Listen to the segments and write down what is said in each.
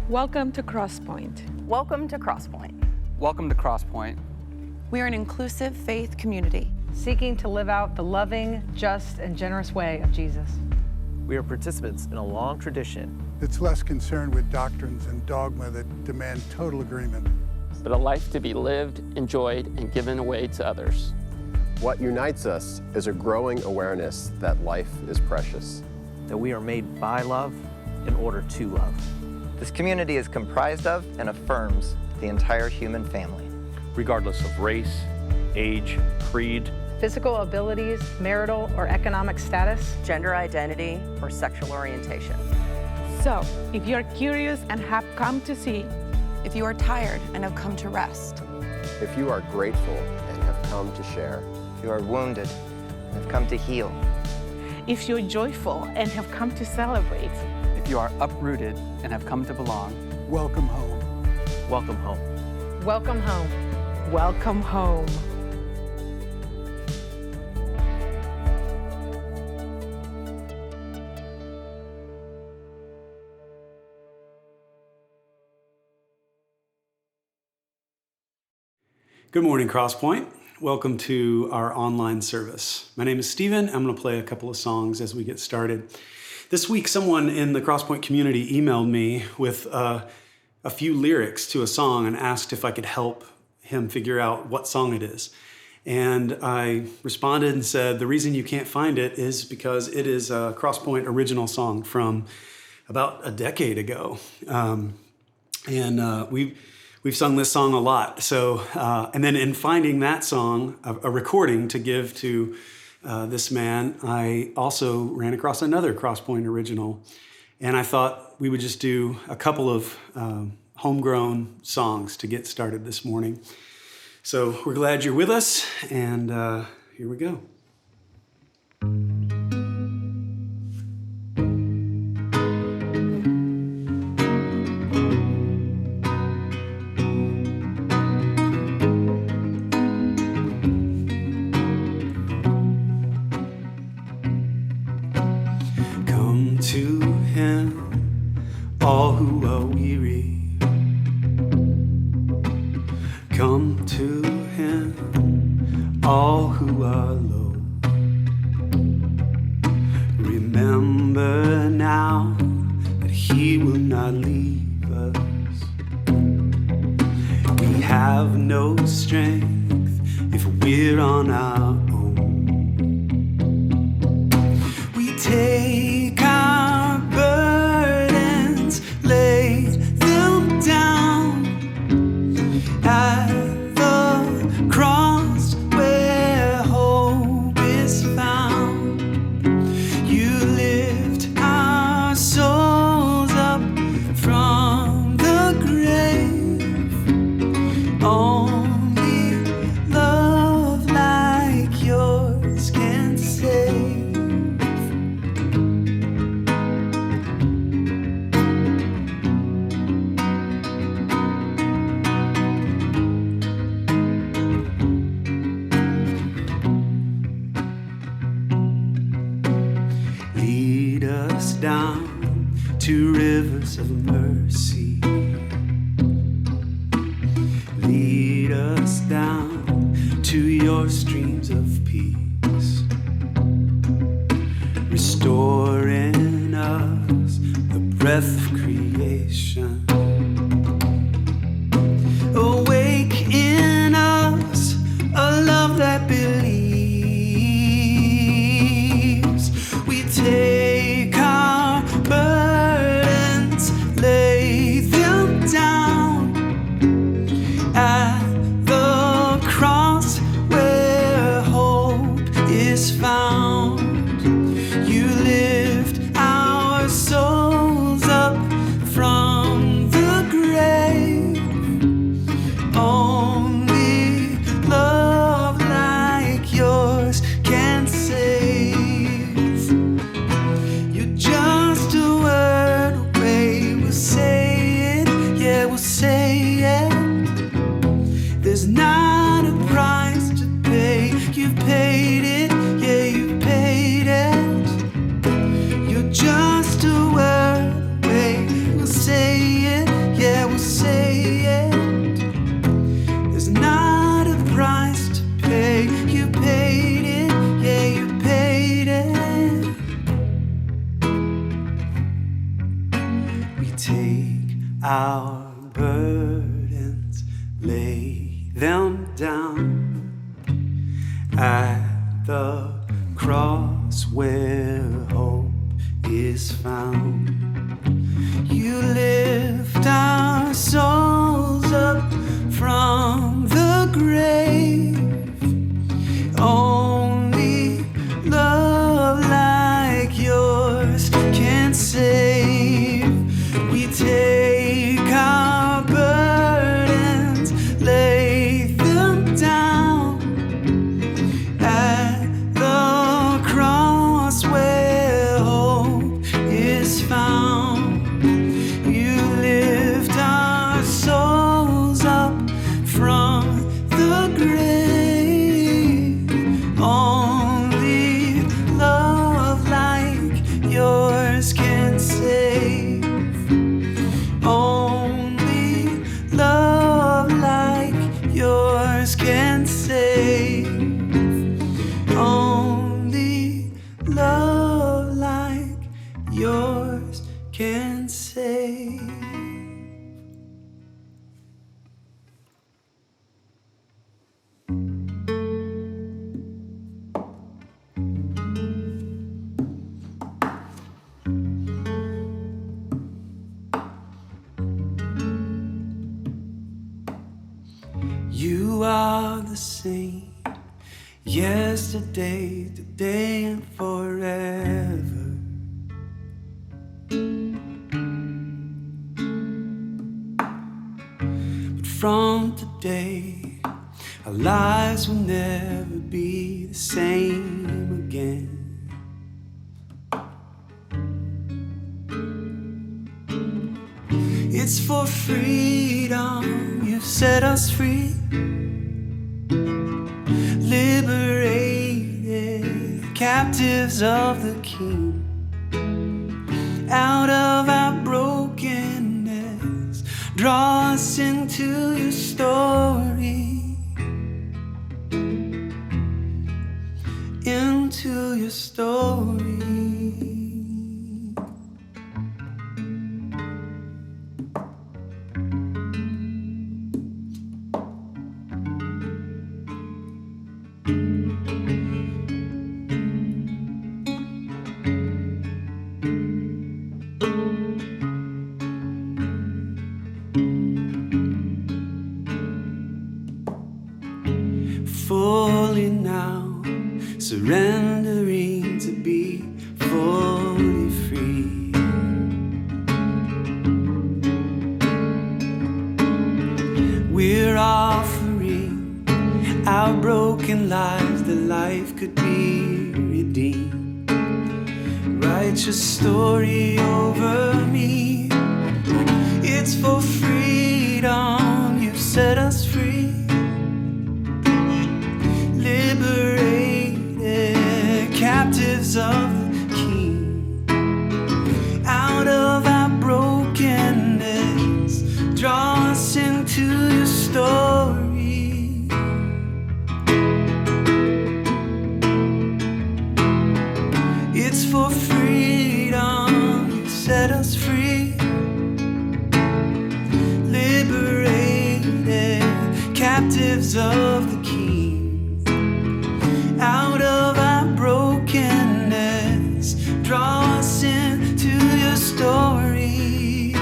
Welcome to Crosspoint. Welcome to Crosspoint. Welcome to Crosspoint. We are an inclusive faith community seeking to live out the loving, just, and generous way of Jesus. We are participants in a long tradition that's less concerned with doctrines and dogma that demand total agreement, but a life to be lived, enjoyed, and given away to others. What unites us is a growing awareness that life is precious. That we are made by love in order to love. This community is comprised of and affirms the entire human family. Regardless of race, age, creed, physical abilities, marital or economic status, gender identity, or sexual orientation. So, if you're curious and have come to see, if you are tired and have come to rest, if you are grateful and have come to share, if you are wounded and have come to heal, if you're joyful and have come to celebrate, if you are uprooted and have come to belong, welcome home. Welcome home. Welcome home. Welcome home. Good morning, Crosspoint. Welcome to our online service. My name is Stephen. I'm going to play a couple of songs as we get started. This week, someone in the Crosspoint community emailed me with a few lyrics to a song and asked if I could help him figure out what song it is. And I responded and said, the reason you can't find it is because it is a Crosspoint original song from about a decade ago. We've sung this song a lot. So, and then in finding that song, a recording to give to this man, I also ran across another Crosspoint original. And I thought we would just do a couple of homegrown songs to get started this morning. So we're glad you're with us, and here we go. Come to him, all who are weary. Come to him, all who are low. Remember now that he will not leave us. We have no strength if we're on our own. We take our burdens, lay them down at the cross where hope is found. You lift our souls up from the grave. Only love like yours can save. Lead us down to rivers of mercy. Lead us down to your streams of peace. Restore in us the breath of creation. Awake in us a love that believes. We take our burdens, lay them down at the cross where hope is found. You lift our souls up from the grave. Only love like yours can save. You're just a word away. We'll say it, yeah, we'll say it. There's not a price to pay. You've paid it, yeah, you've paid it. You're just a word away. We'll say it, lay them down at the cross where hope is found. You lift our souls up from the grave. Only love like yours can save. We take our burdens, lay them down at the cross where hope is found. You lift our souls up from the grave. Only love like yours can save. Only love like yours can save. Only love like yours can save. You are the same, yesterday, today, and forever. But from today, our lives will never be the same again. It's for freedom you've set us free, liberated captives of the King. Out of our brokenness, draw us into your story, into your story. Fully now, surrendering to be fully free. We're offering our broken lives that life could be redeemed. Write your story over me. It's for freedom you've set us free, liberated captives of the King. Out of our brokenness, draw us into your story. It's for freedom you set us free, liberated captives of the King. Out of our brokenness, draw us into your story,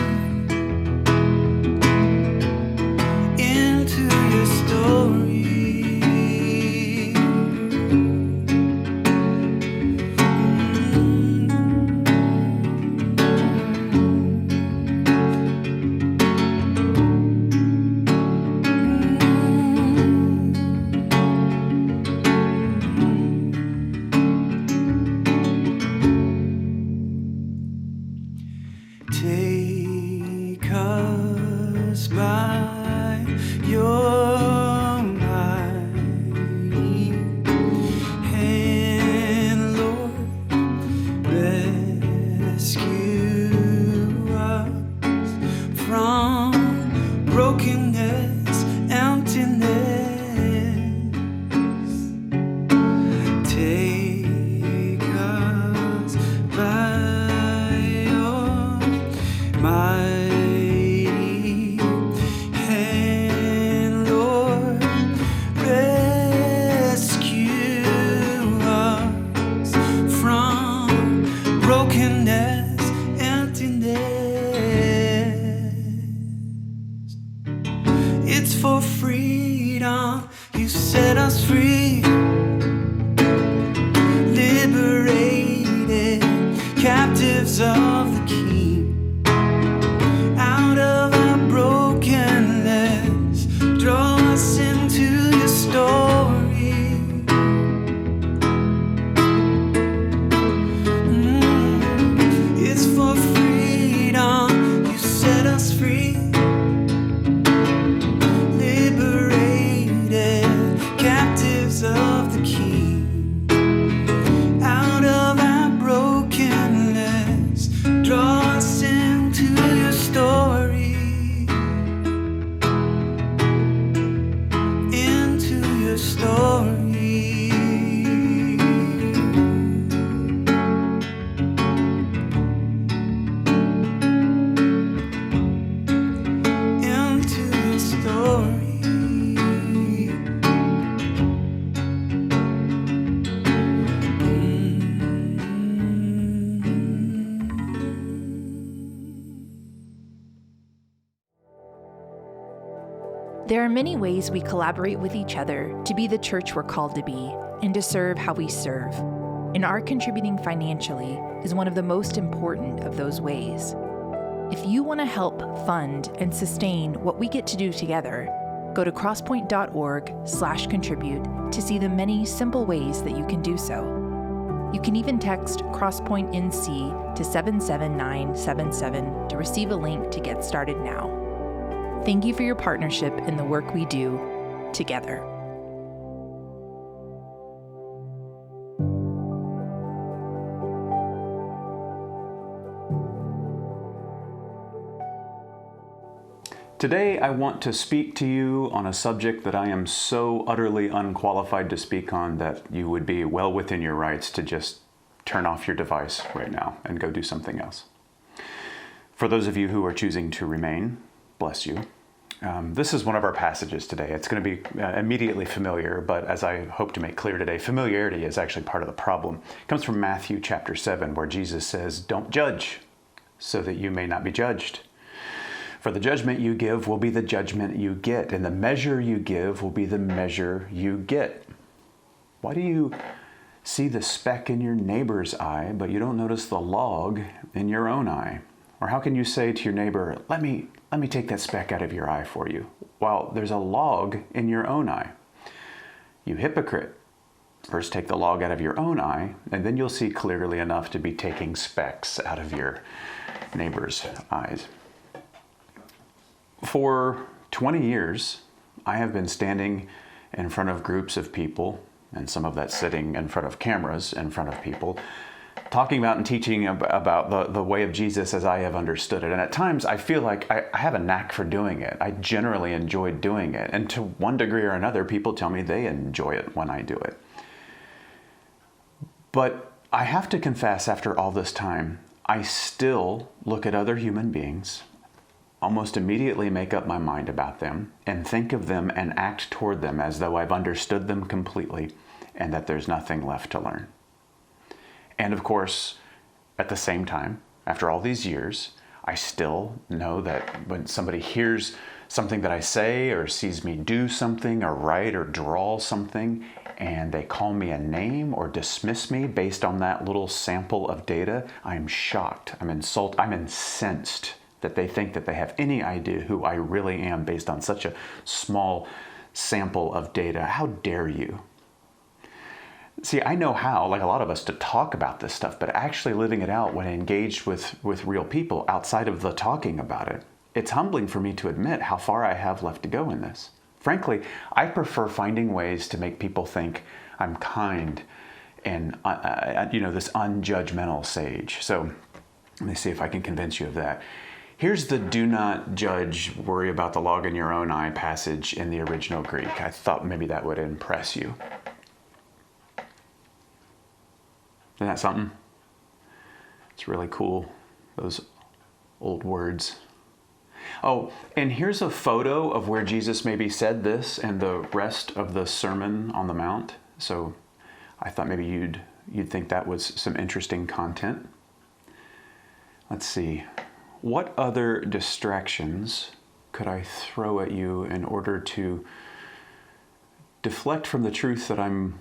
into your story. freedom, you set us free. Liberated, captives of the King. Out of our brokenness, draw us into your story. It's for freedom, you set us free. Liberated, captives of the King. Out of our brokenness, draw us into your story. Into your story. Into your story. There are many ways we collaborate with each other to be the church we're called to be and to serve how we serve. And our contributing financially is one of the most important of those ways. If you want to help fund and sustain what we get to do together, go to crosspoint.org/contribute to see the many simple ways that you can do so. You can even text crosspointenc to 77977 to receive a link to get started now. Thank you for your partnership in the work we do together. Today, I want to speak to you on a subject that I am so utterly unqualified to speak on that you would be well within your rights to just turn off your device right now and go do something else. For those of you who are choosing to remain, bless you. This is one of our passages today. It's going to be immediately familiar, but as I hope to make clear today, familiarity is actually part of the problem. It comes from Matthew chapter 7, where Jesus says, "Don't judge, so that you may not be judged. For the judgment you give will be the judgment you get, and the measure you give will be the measure you get." Why do you see the speck in your neighbor's eye, but you don't notice the log in your own eye? Or how can you say to your neighbor, let me take that speck out of your eye for you, while there's a log in your own eye? You hypocrite. First take the log out of your own eye, and then you'll see clearly enough to be taking specks out of your neighbor's eyes. For 20 years, I have been standing in front of groups of people, and some of that sitting in front of cameras in front of people, talking about and teaching about the way of Jesus as I have understood it. And at times I feel like I have a knack for doing it. I generally enjoy doing it. And to one degree or another, people tell me they enjoy it when I do it. But I have to confess, after all this time, I still look at other human beings, almost immediately make up my mind about them, and think of them and act toward them as though I've understood them completely and that there's nothing left to learn. And of course, at the same time, after all these years, I still know that when somebody hears something that I say or sees me do something or write or draw something, and they call me a name or dismiss me based on that little sample of data, I'm shocked, I'm insulted, I'm incensed that they think that they have any idea who I really am based on such a small sample of data. How dare you? See, I know how, like a lot of us, to talk about this stuff, but actually living it out when engaged with real people outside of the talking about it, it's humbling for me to admit how far I have left to go in this. Frankly, I prefer finding ways to make people think I'm kind and, this unjudgmental sage. So let me see if I can convince you of that. Here's the do not judge, worry about the log in your own eye passage in the original Greek. I thought maybe that would impress you. Isn't that something? It's really cool, those old words. Oh, and here's a photo of where Jesus maybe said this and the rest of the Sermon on the Mount. So I thought maybe you'd think that was some interesting content. Let's see. What other distractions could I throw at you in order to deflect from the truth that I'm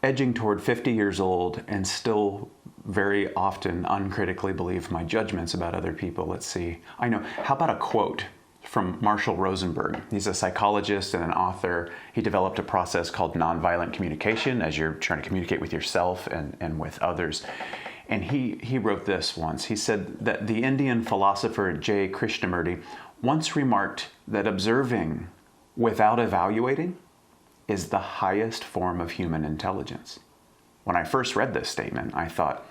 edging toward 50 years old and still very often uncritically believe my judgments about other people. Let's see. I know. How about a quote from Marshall Rosenberg? He's a psychologist and an author. He developed a process called nonviolent communication as you're trying to communicate with yourself and with others. And he wrote this once. He said that the Indian philosopher J. Krishnamurti once remarked that observing without evaluating is the highest form of human intelligence. When I first read this statement, I thought,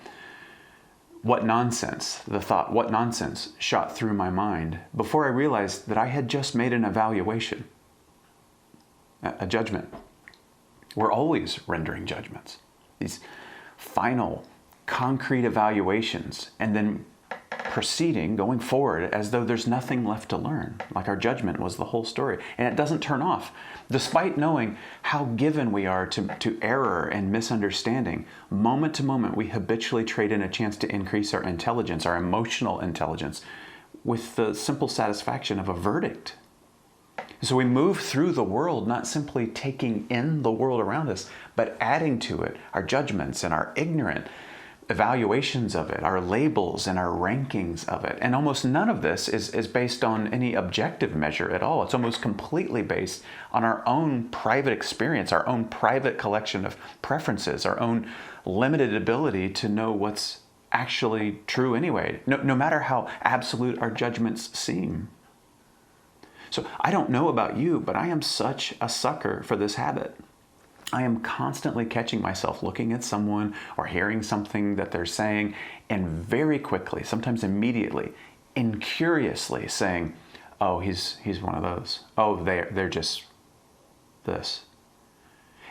what nonsense, the thought, what nonsense shot through my mind before I realized that I had just made an evaluation, a judgment. We're always rendering judgments, these final, concrete evaluations, and then proceeding, going forward as though there's nothing left to learn, like our judgment was the whole story. And it doesn't turn off. Despite knowing how given we are to error and misunderstanding, moment to moment we habitually trade in a chance to increase our intelligence, our emotional intelligence, with the simple satisfaction of a verdict. So we move through the world not simply taking in the world around us, but adding to it our judgments and our ignorant evaluations of it, our labels and our rankings of it. And almost none of this is based on any objective measure at all. It's almost completely based on our own private experience, our own private collection of preferences, our own limited ability to know what's actually true anyway, no matter how absolute our judgments seem. So I don't know about you, but I am such a sucker for this habit. I am constantly catching myself looking at someone or hearing something that they're saying and very quickly, sometimes immediately, incuriously saying, oh, he's one of those. Oh, they're just this.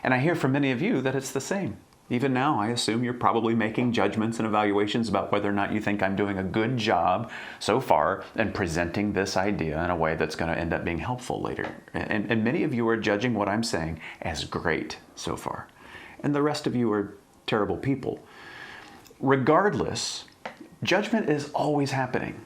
And I hear from many of you that it's the same. Even now, I assume you're probably making judgments and evaluations about whether or not you think I'm doing a good job so far in presenting this idea in a way that's going to end up being helpful later. And many of you are judging what I'm saying as great so far. And the rest of you are terrible people. Regardless, judgment is always happening.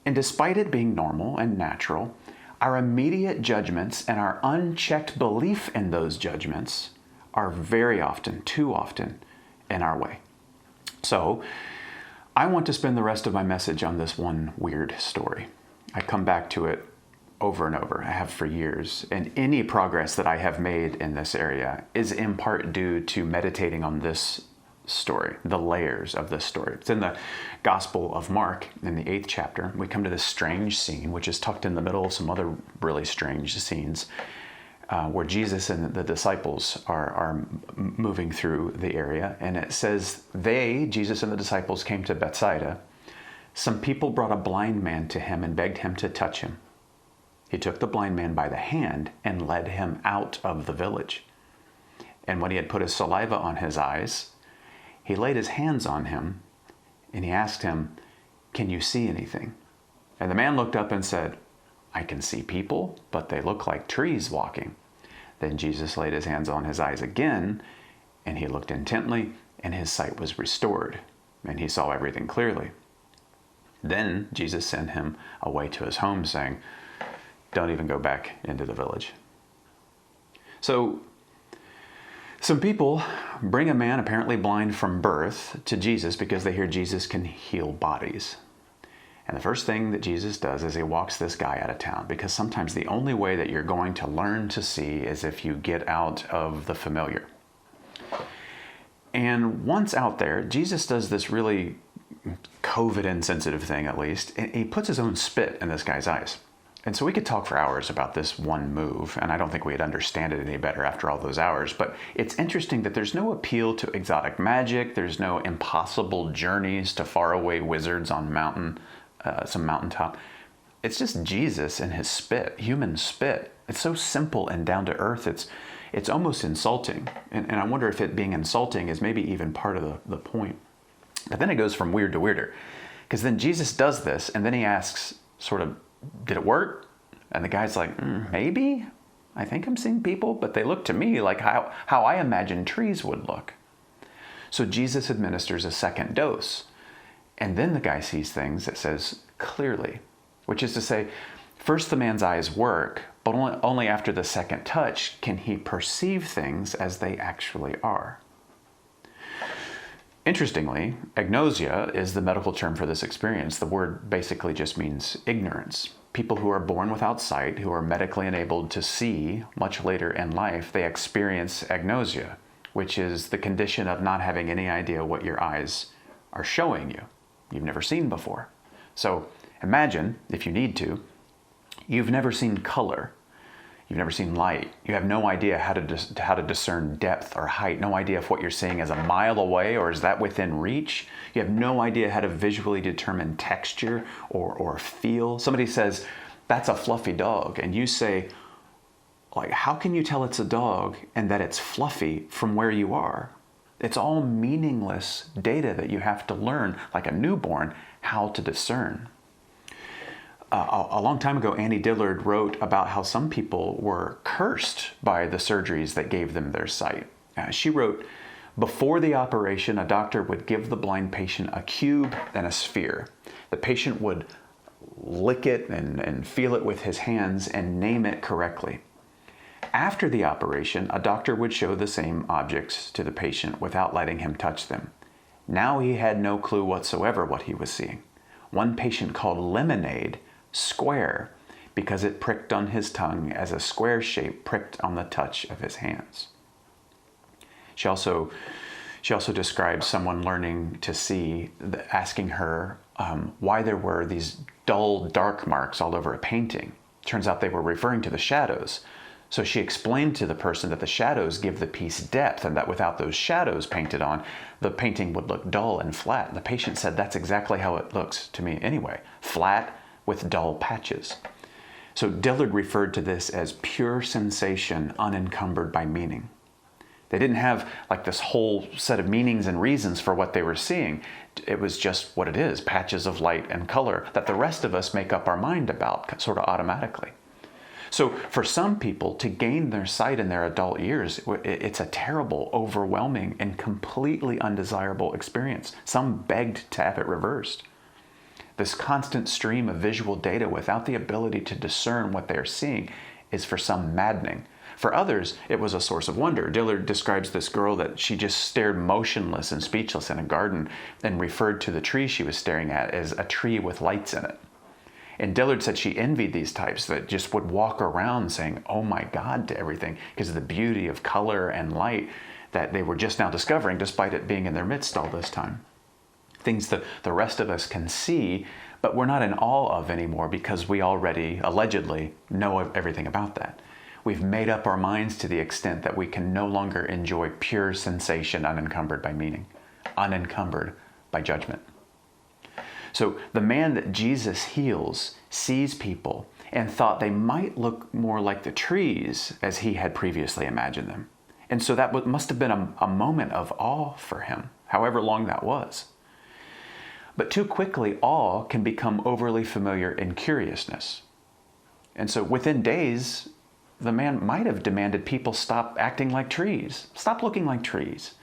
And despite it being normal and natural, our immediate judgments and our unchecked belief in those judgments are very often, too often, in our way. So, I want to spend the rest of my message on this one weird story. I come back to it over and over. I have for years. And any progress that I have made in this area is in part due to meditating on this story, the layers of this story. It's in the Gospel of Mark in the 8th chapter. We come to this strange scene, which is tucked in the middle of some other really strange scenes, where Jesus and the disciples are moving through the area. And it says, Jesus and the disciples, came to Bethsaida. Some people brought a blind man to him and begged him to touch him. He took the blind man by the hand and led him out of the village. And when he had put his saliva on his eyes, he laid his hands on him and he asked him, "Can you see anything?" And the man looked up and said, "I can see people, but they look like trees walking." Then Jesus laid his hands on his eyes again, and he looked intently, and his sight was restored, and he saw everything clearly. Then Jesus sent him away to his home, saying, "Don't even go back into the village." So, some people bring a man apparently blind from birth to Jesus because they hear Jesus can heal bodies. And the first thing that Jesus does is he walks this guy out of town, because sometimes the only way that you're going to learn to see is if you get out of the familiar. And once out there, Jesus does this really COVID insensitive thing, at least. And he puts his own spit in this guy's eyes. And so we could talk for hours about this one move, and I don't think we'd understand it any better after all those hours. But it's interesting that there's no appeal to exotic magic. There's no impossible journeys to faraway wizards on some mountaintop. It's just Jesus and his spit, human spit. It's so simple and down to earth. It's almost insulting. And I wonder if it being insulting is maybe even part of the point. But then it goes from weird to weirder. Because then Jesus does this, and then he asks, sort of, did it work? And the guy's like, maybe. I think I'm seeing people, but they look to me like how I imagine trees would look. So Jesus administers a second dose. And then the guy sees things, it says, clearly. Which is to say, First, the man's eyes work, but only after the second touch can he perceive things as they actually are. Interestingly, agnosia is the medical term for this experience. The word basically just means ignorance. People who are born without sight, who are medically enabled to see much later in life, they experience agnosia, which is the condition of not having any idea what your eyes are showing you. You've never seen before. So imagine, if you need to, you've never seen color. You've never seen light. You have no idea how to discern depth or height. No idea if what you're seeing is a mile away or is that within reach. You have no idea how to visually determine texture or feel. Somebody says, that's a fluffy dog. And you say, like, how can you tell it's a dog and that it's fluffy from where you are? It's all meaningless data that you have to learn, like a newborn, how to discern. A long time ago, Annie Dillard wrote about how some people were cursed by the surgeries that gave them their sight. She wrote, before the operation, a doctor would give the blind patient a cube and a sphere. The patient would lick it and feel it with his hands and name it correctly. After the operation, a doctor would show the same objects to the patient without letting him touch them. Now he had no clue whatsoever what he was seeing. One patient called lemonade square because it pricked on his tongue as a square shape pricked on the touch of his hands. She also describes someone learning to see, asking her why there were these dull dark marks all over a painting. Turns out they were referring to the shadows. So she explained to the person that the shadows give the piece depth and that without those shadows painted on, the painting would look dull and flat. And the patient said, that's exactly how it looks to me anyway, flat with dull patches. So Dillard referred to this as pure sensation unencumbered by meaning. They didn't have like this whole set of meanings and reasons for what they were seeing. It was just what it is, patches of light and color that the rest of us make up our mind about sort of automatically. So for some people, to gain their sight in their adult years, it's a terrible, overwhelming, and completely undesirable experience. Some begged to have it reversed. This constant stream of visual data without the ability to discern what they are seeing is for some maddening. For others, it was a source of wonder. Dillard describes this girl that she just stared motionless and speechless in a garden and referred to the tree she was staring at as a tree with lights in it. And Dillard said she envied these types that just would walk around saying, oh my God, to everything because of the beauty of color and light that they were just now discovering despite it being in their midst all this time. Things that the rest of us can see, but we're not in awe of anymore because we already, allegedly, know everything about that. We've made up our minds to the extent that we can no longer enjoy pure sensation unencumbered by meaning, unencumbered by judgment. So the man that Jesus heals sees people and thought they might look more like the trees as he had previously imagined them. And so that must have been a moment of awe for him, however long that was. But too quickly, awe can become overly familiar in curiousness. And so within days, the man might have demanded people stop acting like trees, stop looking like trees.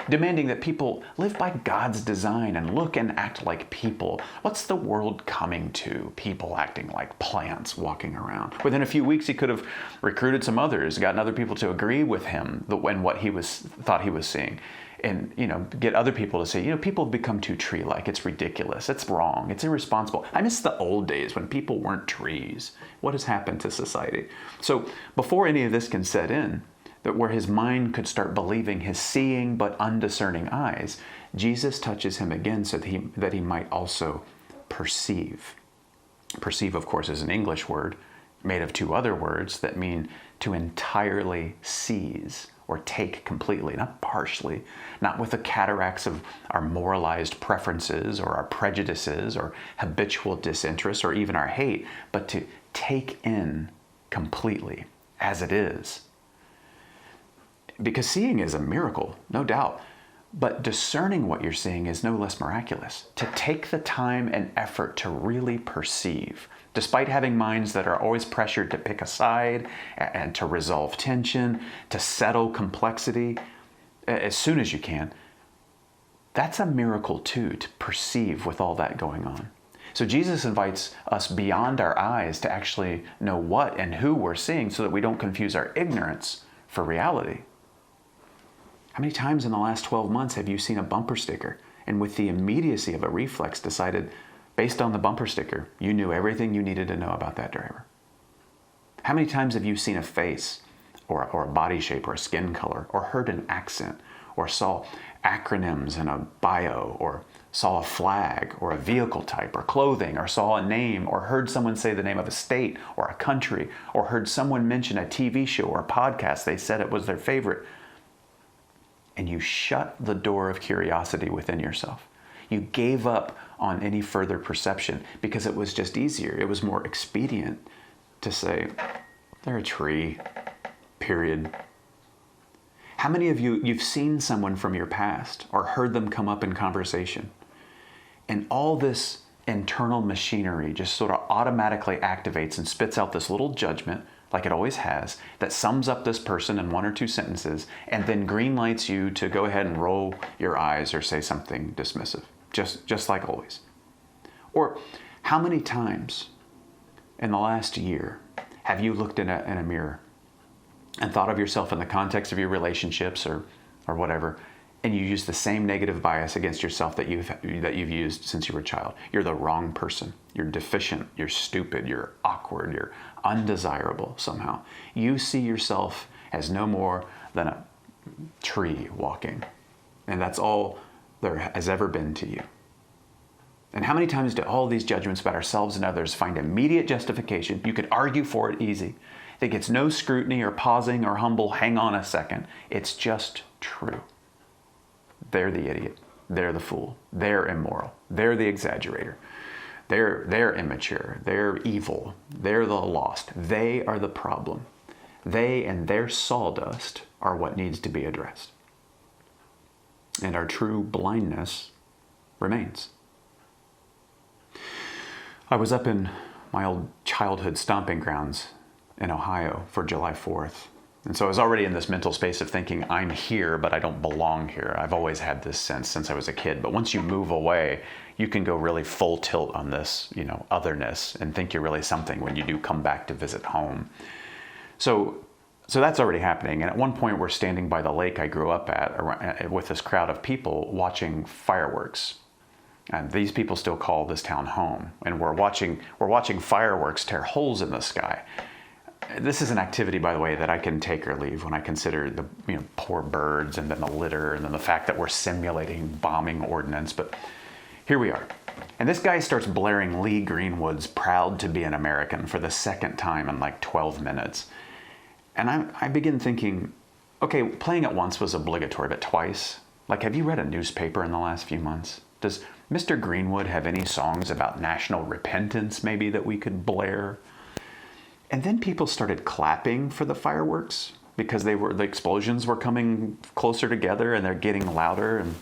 Demanding that people live by God's design and look and act like people. What's the world coming to? People acting like plants walking around. Within a few weeks, he could have recruited some others, gotten other people to agree with him when what he thought he was seeing. And, get other people to say, people have become too tree-like. It's ridiculous. It's wrong. It's irresponsible. I miss the old days when people weren't trees. What has happened to society? So before any of this can set in, that where his mind could start believing his seeing but undiscerning eyes, Jesus touches him again so that he might also perceive. Perceive, of course, is an English word made of two other words that mean to entirely seize or take completely, not partially, not with the cataracts of our moralized preferences or our prejudices or habitual disinterest or even our hate, but to take in completely as it is. Because seeing is a miracle, no doubt, but discerning what you're seeing is no less miraculous. To take the time and effort to really perceive, despite having minds that are always pressured to pick a side and to resolve tension, to settle complexity as soon as you can, that's a miracle too, to perceive with all that going on. So Jesus invites us beyond our eyes to actually know what and who we're seeing so that we don't confuse our ignorance for reality. How many times in the last 12 months have you seen a bumper sticker and with the immediacy of a reflex decided, based on the bumper sticker, you knew everything you needed to know about that driver? How many times have you seen a face or a body shape or a skin color or heard an accent or saw acronyms in a bio or saw a flag or a vehicle type or clothing or saw a name or heard someone say the name of a state or a country or heard someone mention a TV show or a podcast they said it was their favorite, and you shut the door of curiosity within yourself? You gave up on any further perception because it was just easier. It was more expedient to say, they're a tree, period. How many of you've seen someone from your past or heard them come up in conversation, and all this internal machinery just sort of automatically activates and spits out this little judgment, like it always has, that sums up this person in one or two sentences and then green lights you to go ahead and roll your eyes or say something dismissive, just like always? Or how many times in the last year have you looked in a mirror and thought of yourself in the context of your relationships or whatever, and you use the same negative bias against yourself that you've used since you were a child? You're the wrong person. You're deficient. You're stupid. You're awkward. You're undesirable somehow. You see yourself as no more than a tree walking, and that's all there has ever been to you. And how many times do all these judgments about ourselves and others find immediate justification? You could argue for it easy. It gets no scrutiny or pausing or humble, hang on a second. It's just true. They're the idiot. They're the fool. They're immoral. They're the exaggerator. They're immature. They're evil. They're the lost. They are the problem. They and their sawdust are what needs to be addressed. And our true blindness remains. I was up in my old childhood stomping grounds in Ohio for July 4th. And so I was already in this mental space of thinking, I'm here, but I don't belong here. I've always had this sense since I was a kid. But once you move away, you can go really full tilt on this, otherness and think you're really something when you do come back to visit home. So that's already happening. And at one point we're standing by the lake I grew up at with this crowd of people watching fireworks. And these people still call this town home. And we're watching fireworks tear holes in the sky. This is an activity, by the way, that I can take or leave when I consider the poor birds and then the litter and then the fact that we're simulating bombing ordnance. But here we are. And this guy starts blaring Lee Greenwood's Proud to Be an American for the second time in like 12 minutes. And I begin thinking, okay, playing it once was obligatory, but twice? Like, have you read a newspaper in the last few months? Does Mr. Greenwood have any songs about national repentance maybe that we could blare? And then people started clapping for the fireworks because the explosions were coming closer together and they're getting louder. And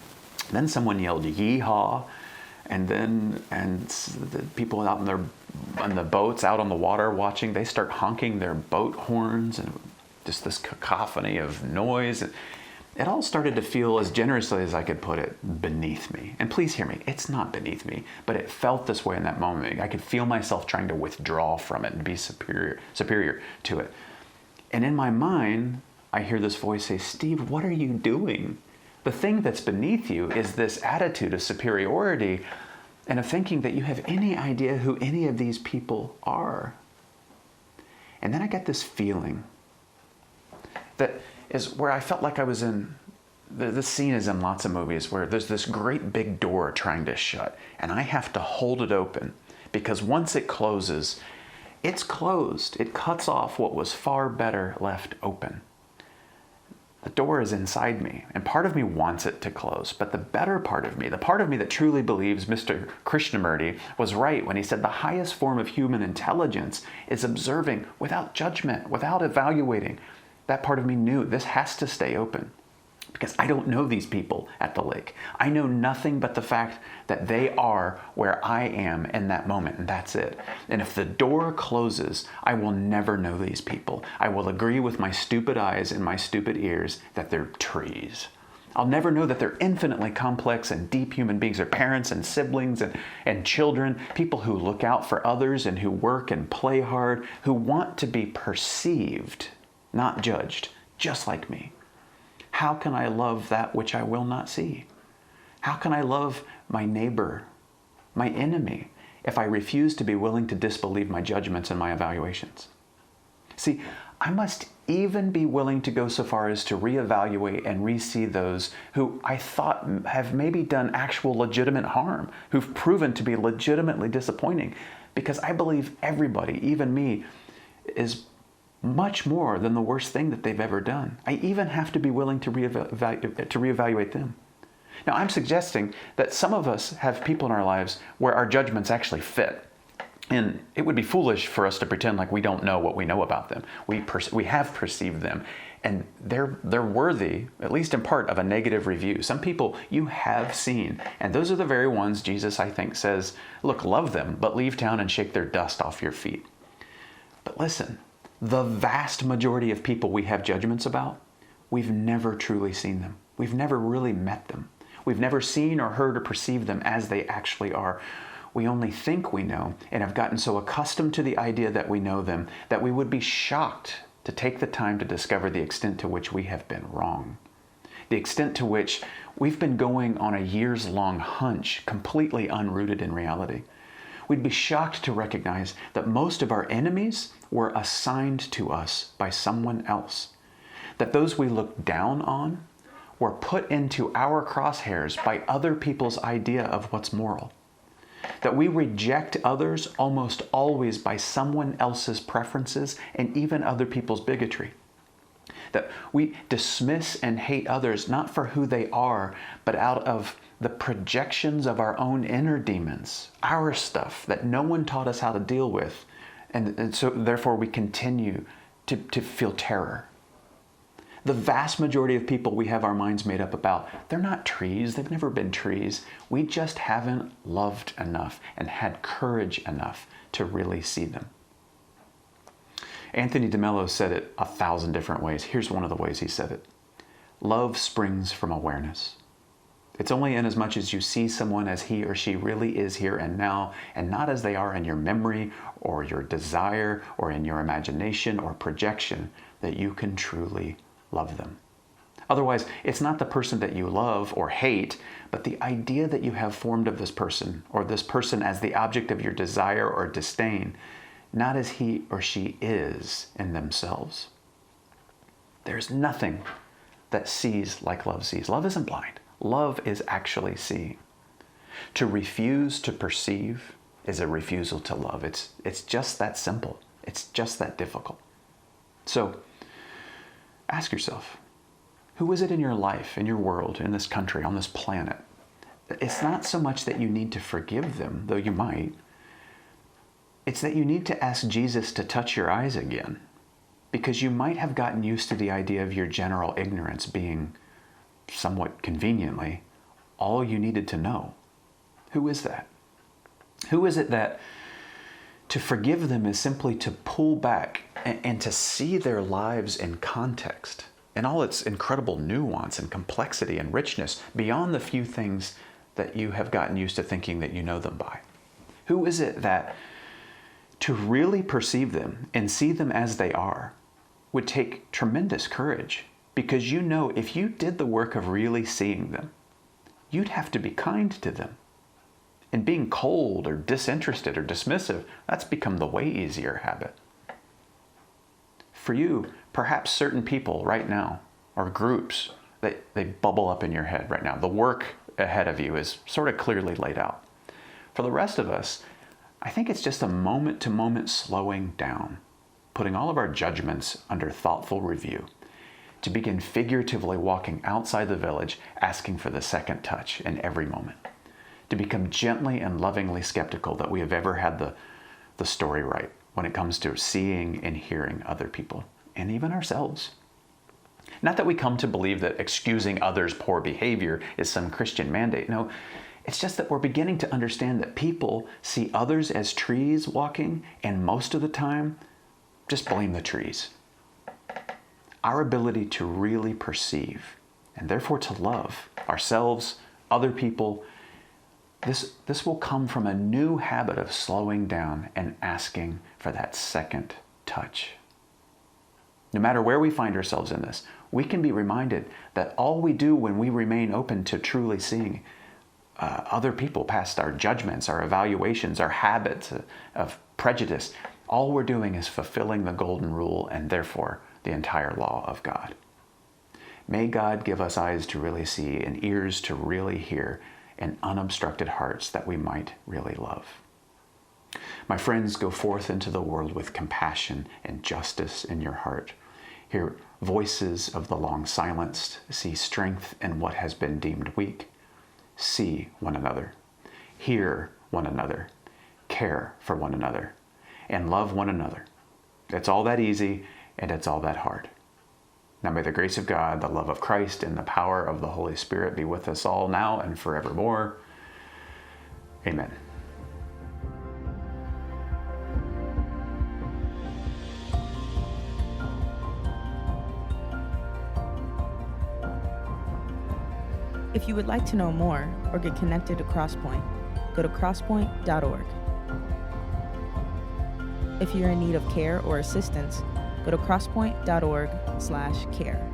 then someone yelled "Yeehaw!" and the people out on the boats out on the water watching, they start honking their boat horns and just this cacophony of noise. It all started to feel, as generously as I could put it, beneath me. And please hear me, it's not beneath me, but it felt this way in that moment. I could feel myself trying to withdraw from it and be superior to it. And in my mind, I hear this voice say, Steve, what are you doing? The thing that's beneath you is this attitude of superiority and of thinking that you have any idea who any of these people are. And then I get this feeling that is where I felt like I was in, this scene is in lots of movies where there's this great big door trying to shut and I have to hold it open because once it closes, it's closed. It cuts off what was far better left open. The door is inside me and part of me wants it to close, but the better part of me, the part of me that truly believes Mr. Krishnamurti was right when he said the highest form of human intelligence is observing without judgment, without evaluating. That part of me knew this has to stay open because I don't know these people at the lake. I know nothing but the fact that they are where I am in that moment, and that's it. And if the door closes, I will never know these people. I will agree with my stupid eyes and my stupid ears that they're trees. I'll never know that they're infinitely complex and deep human beings. They're parents and siblings and children, people who look out for others and who work and play hard, who want to be perceived, not judged, just like me. How can I love that which I will not see? How can I love my neighbor, my enemy, if I refuse to be willing to disbelieve my judgments and my evaluations? See, I must even be willing to go so far as to reevaluate and re-see those who I thought have maybe done actual legitimate harm, who've proven to be legitimately disappointing, because I believe everybody, even me, is much more than the worst thing that they've ever done. I even have to be willing to reevaluate them. Now, I'm suggesting that some of us have people in our lives where our judgments actually fit. And it would be foolish for us to pretend like we don't know what we know about them. We have perceived them, and they're worthy, at least in part, of a negative review. Some people you have seen, and those are the very ones Jesus, I think, says, look, love them, but leave town and shake their dust off your feet. But listen, the vast majority of people we have judgments about, we've never truly seen them. We've never really met them. We've never seen or heard or perceived them as they actually are. We only think we know and have gotten so accustomed to the idea that we know them that we would be shocked to take the time to discover the extent to which we have been wrong. The extent to which we've been going on a years-long hunch, completely unrooted in reality. We'd be shocked to recognize that most of our enemies were assigned to us by someone else. That those we look down on were put into our crosshairs by other people's idea of what's moral. That we reject others almost always by someone else's preferences and even other people's bigotry. That we dismiss and hate others not for who they are, but out of the projections of our own inner demons, our stuff that no one taught us how to deal with. And so therefore we continue to feel terror. The vast majority of people we have our minds made up about, they're not trees, they've never been trees. We just haven't loved enough and had courage enough to really see them. Anthony DeMello said it 1,000 different ways. Here's one of the ways he said it. Love springs from awareness. It's only in as much as you see someone as he or she really is here and now, and not as they are in your memory or your desire or in your imagination or projection, that you can truly love them. Otherwise, it's not the person that you love or hate, but the idea that you have formed of this person, or this person as the object of your desire or disdain, not as he or she is in themselves. There's nothing that sees like love sees. Love isn't blind. Love is actually seeing. To refuse to perceive is a refusal to love. It's just that simple. It's just that difficult. So, ask yourself, who is it in your life, in your world, in this country, on this planet? It's not so much that you need to forgive them, though you might. It's that you need to ask Jesus to touch your eyes again, because you might have gotten used to the idea of your general ignorance being, somewhat conveniently, all you needed to know. Who is that? Who is it that to forgive them is simply to pull back and to see their lives in context, in all its incredible nuance and complexity and richness, beyond the few things that you have gotten used to thinking that you know them by? Who is it that to really perceive them and see them as they are would take tremendous courage? Because you know if you did the work of really seeing them, you'd have to be kind to them. And being cold or disinterested or dismissive, that's become the way easier habit. For you, perhaps certain people right now, or groups, they bubble up in your head right now. The work ahead of you is sort of clearly laid out. For the rest of us, I think it's just a moment-to-moment slowing down, putting all of our judgments under thoughtful review, to begin figuratively walking outside the village, asking for the second touch in every moment, to become gently and lovingly skeptical that we have ever had the story right when it comes to seeing and hearing other people, and even ourselves. Not that we come to believe that excusing others' poor behavior is some Christian mandate. No, it's just that we're beginning to understand that people see others as trees walking, and most of the time, just blame the trees. Our ability to really perceive and therefore to love ourselves, other people. This will come from a new habit of slowing down and asking for that second touch. No matter where we find ourselves in this, we can be reminded that all we do when we remain open to truly seeing other people past our judgments, our evaluations, our habits of prejudice, all we're doing is fulfilling the golden rule and therefore the entire law of God. May God give us eyes to really see and ears to really hear and unobstructed hearts that we might really love. My friends, go forth into the world with compassion and justice in your heart. Hear voices of the long silenced, see strength in what has been deemed weak. See one another, hear one another, care for one another, and love one another. It's all that easy and it's all that hard. Now may the grace of God, the love of Christ, and the power of the Holy Spirit be with us all now and forevermore. Amen. If you would like to know more or get connected to Crosspoint, go to crosspoint.org. If you're in need of care or assistance, go to crosspoint.org/care.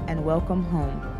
And welcome home.